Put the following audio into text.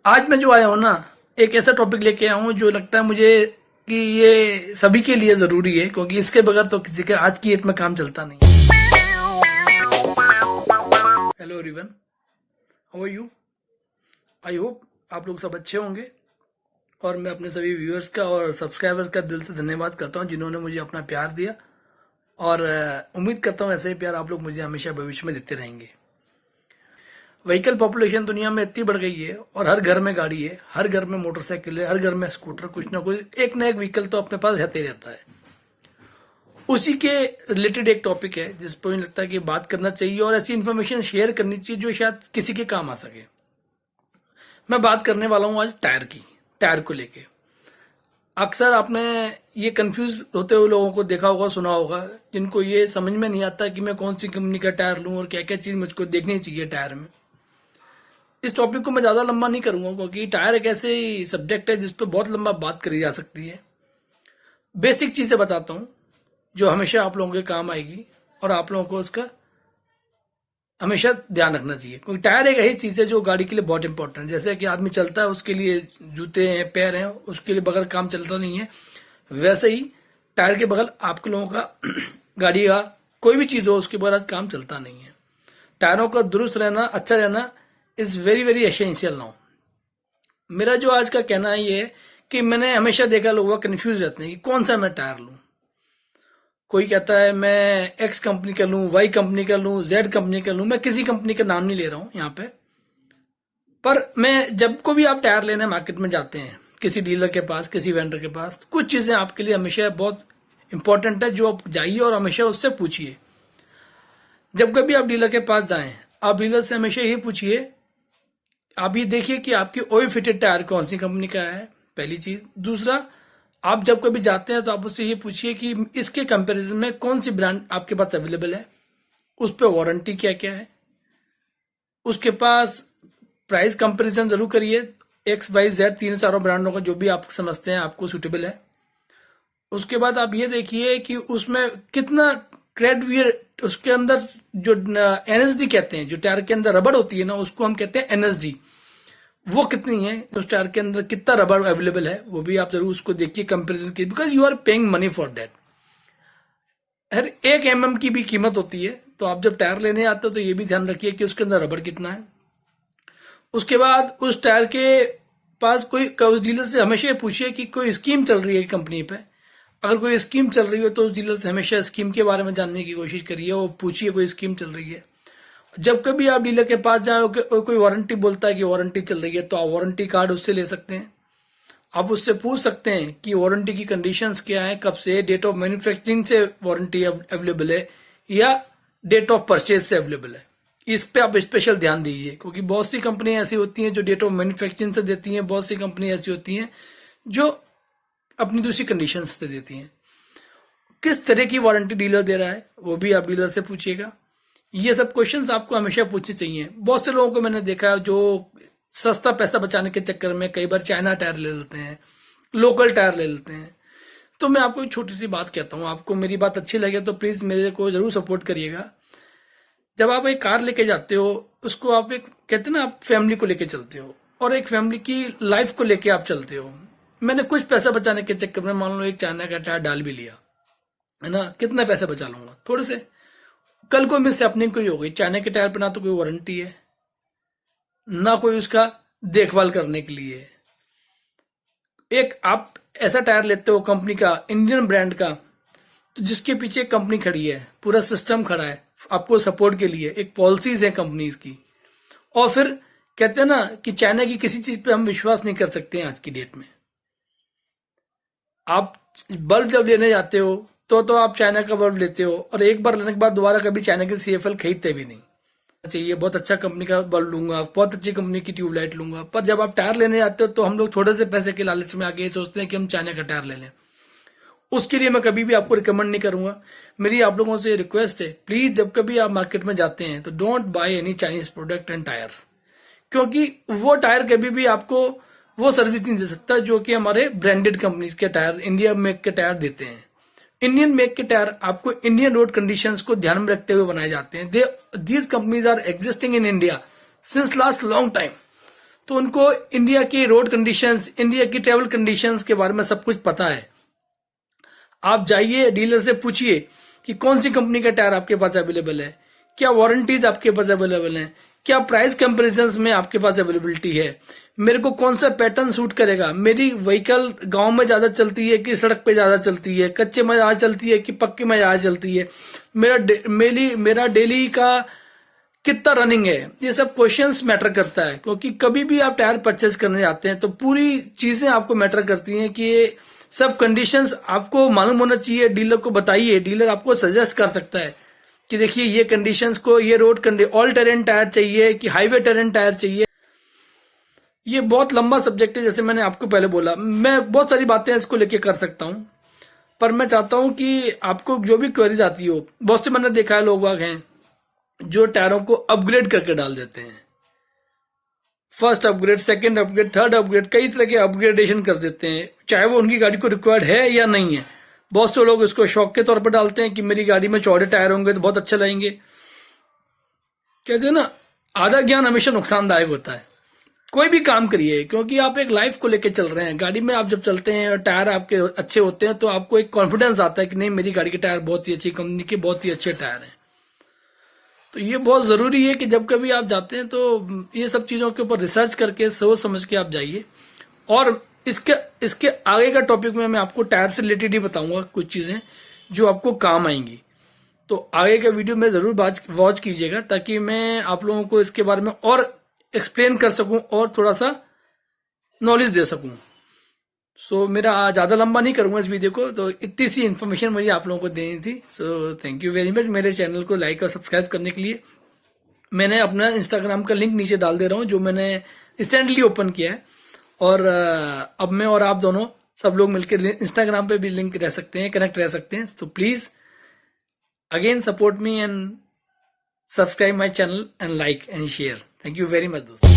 आज मैं जो आया हूँ ना, एक ऐसा टॉपिक लेके आया हूँ जो लगता है मुझे कि ये सभी के लिए ज़रूरी है, क्योंकि इसके बगैर तो किसी का आज की डेट में काम चलता नहीं। Hello everyone, how are you? I hope आप लोग सब अच्छे होंगे। और मैं अपने सभी व्यूअर्स का और सब्सक्राइबर्स का दिल से धन्यवाद करता हूँ जिन्होंने मुझे अपना प्यार दिया। और उम्मीद करता हूँ ऐसे ही प्यार आप लोग मुझे हमेशा भविष्य में देते रहेंगे। व्हीकल पॉपुलेशन दुनिया में इतनी बढ़ गई है और हर घर में गाड़ी है, हर घर में मोटरसाइकिल है, हर घर में स्कूटर, कुछ ना कुछ एक ना एक व्हीकल तो अपने पास रहते ही रहता है। उसी के रिलेटेड एक टॉपिक है जिस पर मुझे लगता है कि बात करना चाहिए और ऐसी इन्फॉर्मेशन शेयर करनी चाहिए जो शायद किसी के काम आ सके। मैं बात करने वाला हूँ आज टायर की, टायर को लेके। अक्सर आपने ये कंफ्यूज होते हुए लोगों को देखा होगा, सुना होगा, जिनको ये समझ में नहीं आता कि मैं कौन सी कंपनी का टायर लूं और क्या क्या चीज़ मुझको देखनी चाहिए टायर में। इस टॉपिक को मैं ज़्यादा लंबा नहीं करूंगा क्योंकि टायर एक ऐसे सब्जेक्ट है जिस पर बहुत लंबा बात करी जा सकती है। बेसिक चीज़ें बताता हूँ जो हमेशा आप लोगों के काम आएगी और आप लोगों को उसका हमेशा ध्यान रखना चाहिए, क्योंकि टायर एक ऐसी चीज़ है जो गाड़ी के लिए बहुत इंपॉर्टेंट है। जैसे कि आदमी चलता है उसके लिए जूते हैं, पैर हैं, उसके लिए बगैर काम चलता नहीं है, वैसे ही टायर के बगैर आपके लोगों का गाड़ी का कोई भी चीज़ हो उसके बगैर आज काम चलता नहीं है। टायरों का दुरुस्त रहना, अच्छा रहना is very very essential now. मेरा जो आज का कहना है ये है कि मैंने हमेशा देखा लोग कंफ्यूज रहते हैं कि कौन सा मैं टायर लूँ। कोई कहता है मैं एक्स कंपनी का लूँ, वाई कंपनी का लूँ, जेड कंपनी का लूँ। मैं किसी कंपनी का नाम नहीं ले रहा हूँ यहाँ पे, पर मैं जब को भी आप टायर लेने मार्केट में जाते हैं किसी डीलर के पास, किसी वेंडर के पास, कुछ चीज़ें आपके लिए हमेशा बहुत इंपॉर्टेंट है जो आप जाइए और हमेशा उससे पूछिए। जब कभी आप डीलर के पास जाएं, आप डीलर से हमेशा ये पूछिए, आप ये देखिए कि आपकी ऑयल फिटेड टायर कौन सी कंपनी का है, पहली चीज़। दूसरा, आप जब कभी जाते हैं तो आप उससे ये पूछिए कि इसके कंपैरिजन में कौन सी ब्रांड आपके पास अवेलेबल है, उस पर वारंटी क्या क्या है, उसके पास प्राइस कंपैरिजन जरूर करिए। एक्स वाई जेड तीन चारों ब्रांडों का जो भी आप समझते हैं आपको सूटेबल है। उसके बाद आप ये देखिए कि उसमें कितना ट्रेड वियर, उसके अंदर जो एनएसडी कहते हैं, जो टायर के अंदर रबड़ होती है ना, उसको हम कहते हैं एनएसडी, वो कितनी है, उस टायर के अंदर कितना रबड़ अवेलेबल है, वो भी आप जरूर उसको देखिए कंपैरिजन की, because you are paying money for that. हर एक की भी कीमत होती है, तो आप जब टायर लेने आते हो तो ये भी ध्यान रखिए कि उसके अंदर रबड़ कितना है। उसके बाद उस टायर के पास कोई, उस डीलर से हमेशा पूछिए कि कोई स्कीम चल रही है कंपनी पे। अगर कोई स्कीम चल रही हो तो उस डीलर से हमेशा स्कीम के बारे में जानने की कोशिश करिए और पूछिए कोई स्कीम चल रही है। जब कभी आप डीलर के पास जाए और कोई वारंटी बोलता है कि वारंटी चल रही है, तो आप वारंटी कार्ड उससे ले सकते हैं। आप उससे पूछ सकते हैं कि वारंटी की कंडीशंस क्या है, कब से, डेट ऑफ मैन्युफैक्चरिंग से वारंटी अवेलेबल है या डेट ऑफ परचेज से अवेलेबल है। इस पे आप स्पेशल ध्यान दीजिए, क्योंकि बहुत सी कंपनियां ऐसी होती हैं जो डेट ऑफ मैन्युफैक्चरिंग से देती हैं, बहुत सी कंपनी ऐसी होती हैं जो अपनी दूसरी कंडीशंस से देती हैं। किस तरह की वारंटी डीलर दे रहा है वो भी आप डीलर से पूछिएगा। ये सब क्वेश्चंस आपको हमेशा पूछने चाहिए। बहुत से लोगों को मैंने देखा जो सस्ता पैसा बचाने के चक्कर में कई बार चाइना टायर ले लेते हैं, लोकल टायर ले लेते हैं। तो मैं आपको एक छोटी सी बात कहता हूँ, आपको मेरी बात अच्छी लगे तो प्लीज़ मेरे को ज़रूर सपोर्ट करिएगा। जब आप एक कार लेके जाते हो, उसको आप एक, कहते हैं ना, आप फैमिली को लेके चलते हो और एक फैमिली की लाइफ को लेके आप चलते हो। मैंने कुछ पैसा बचाने के चक्कर में मान लो एक चाइना का टायर डाल भी लिया, है ना, कितना पैसा बचा लूंगा थोड़े से। कल को मिस हैपनिंग कोई हो गई, चाइना के टायर पे ना तो कोई वारंटी है, ना कोई उसका देखभाल करने के लिए। एक आप ऐसा टायर लेते हो कंपनी का, इंडियन ब्रांड का, तो जिसके पीछे एक कंपनी खड़ी है, पूरा सिस्टम खड़ा है आपको सपोर्ट के लिए, एक पॉलिसीज है कंपनीज की। और फिर कहते हैं ना कि चाइना की किसी चीज पे हम विश्वास नहीं कर सकते हैं आज की डेट में। आप बल्ब जब लेने जाते हो तो आप चाइना का बल्ब लेते हो और एक बार लेने के बाद दोबारा कभी चाइना की सीएफएल खरीदते भी नहीं। चाहिए बहुत अच्छा कंपनी का बल्ब लूंगा, बहुत अच्छी कंपनी की ट्यूबलाइट लूंगा, पर जब आप टायर लेने जाते हो तो हम लोग थोड़े से पैसे के लालच में आगे सोचते हैं कि हम चाइना का टायर ले लें। उसके लिए मैं कभी भी आपको रिकमेंड नहीं करूंगा। मेरी आप लोगों से रिक्वेस्ट है, प्लीज जब कभी आप मार्केट में जाते हैं तो don't by any Chinese product and tyres, क्योंकि वो टायर कभी भी आपको वो सर्विस नहीं दे सकता जो कि हमारे ब्रांडेड कंपनीज के टायर, इंडिया मेक के टायर देते हैं। इंडियन मेक के टायर आपको इंडियन रोड कंडीशंस को ध्यान में रखते हुए बनाए जाते हैं। These companies are existing in India since last long time. तो उनको इंडिया की रोड कंडीशंस, इंडिया की ट्रेवल कंडीशंस के बारे में सब कुछ पता है। आप जाइए डीलर से पूछिए कि कौन सी कंपनी का टायर आपके पास अवेलेबल है, क्या वारंटीज आपके पास अवेलेबल हैं, क्या प्राइस कंपैरिजंस में आपके पास अवेलेबिलिटी है, मेरे को कौन सा पैटर्न सूट करेगा, मेरी व्हीकल गांव में ज्यादा चलती है कि सड़क पे ज्यादा चलती है, कच्चे में ज्यादा चलती है कि पक्के में ज्यादा चलती है, मेरा डेली का कितना रनिंग है। ये सब क्वेश्चंस मैटर करता है, क्योंकि कभी भी आप टायर परचेज करने जाते हैं तो पूरी चीजें आपको मैटर करती हैं कि ये सब कंडीशंस आपको मालूम होना चाहिए। डीलर को बताइए, डीलर आपको सजेस्ट कर सकता है कि देखिए ये कंडीशंस को, ये road condition, all terrain tyre चाहिए कि हाईवे टेरेन टायर चाहिए। ये बहुत लंबा सब्जेक्ट है, जैसे मैंने आपको पहले बोला। मैं बहुत सारी बातें इसको लेके कर सकता हूँ, पर मैं चाहता हूँ कि आपको जो भी क्वेरीज आती हो, बहुत से मैंने देखा है लोग बाग हैं जो टायरों को अपग्रेड करके डाल देते हैं। First upgrade, second upgrade, third upgrade, कई तरह के अपग्रेडेशन कर देते हैं, चाहे वो उनकी गाड़ी को रिक्वायर्ड है या नहीं है। बहुत से लोग इसको शौक के तौर पर डालते हैं कि मेरी गाड़ी में चौड़े टायर होंगे तो बहुत अच्छे लगेंगे। कहते हैं ना, आधा ज्ञान हमेशा नुकसानदायक होता है। कोई भी काम करिए, क्योंकि आप एक लाइफ को लेकर चल रहे हैं। गाड़ी में आप जब चलते हैं और टायर आपके अच्छे होते हैं तो आपको एक कॉन्फिडेंस आता है कि नहीं, मेरी गाड़ी के टायर बहुत ही अच्छी कंपनी के, बहुत ही अच्छे टायर हैं। तो ये बहुत जरूरी है कि जब कभी आप जाते हैं तो ये सब चीजों के ऊपर रिसर्च करके सोच समझ के आप जाइए। और इसके आगे का टॉपिक में मैं आपको टायर से रिलेटेड ही बताऊंगा कुछ चीजें जो आपको काम आएंगी। तो आगे का वीडियो में जरूर वॉच कीजिएगा, ताकि मैं आप लोगों को इसके बारे में और एक्सप्लेन कर सकूं और थोड़ा सा नॉलेज दे सकूं। सो मेरा ज्यादा लंबा नहीं करूंगा इस वीडियो को, तो इतनी सी इन्फॉर्मेशन मुझे आप लोगों को देनी थी। So thank you very much मेरे चैनल को लाइक और सब्सक्राइब करने के लिए। मैंने अपना इंस्टाग्राम का लिंक नीचे डाल दे रहा हूँ, जो मैंने रिसेंटली ओपन किया है। और अब मैं और आप दोनों सब लोग मिलकर इंस्टाग्राम पे भी लिंक रह सकते हैं, कनेक्ट रह सकते हैं। So please again support me and subscribe my channel and like and share. Thank you very much दोस्तों।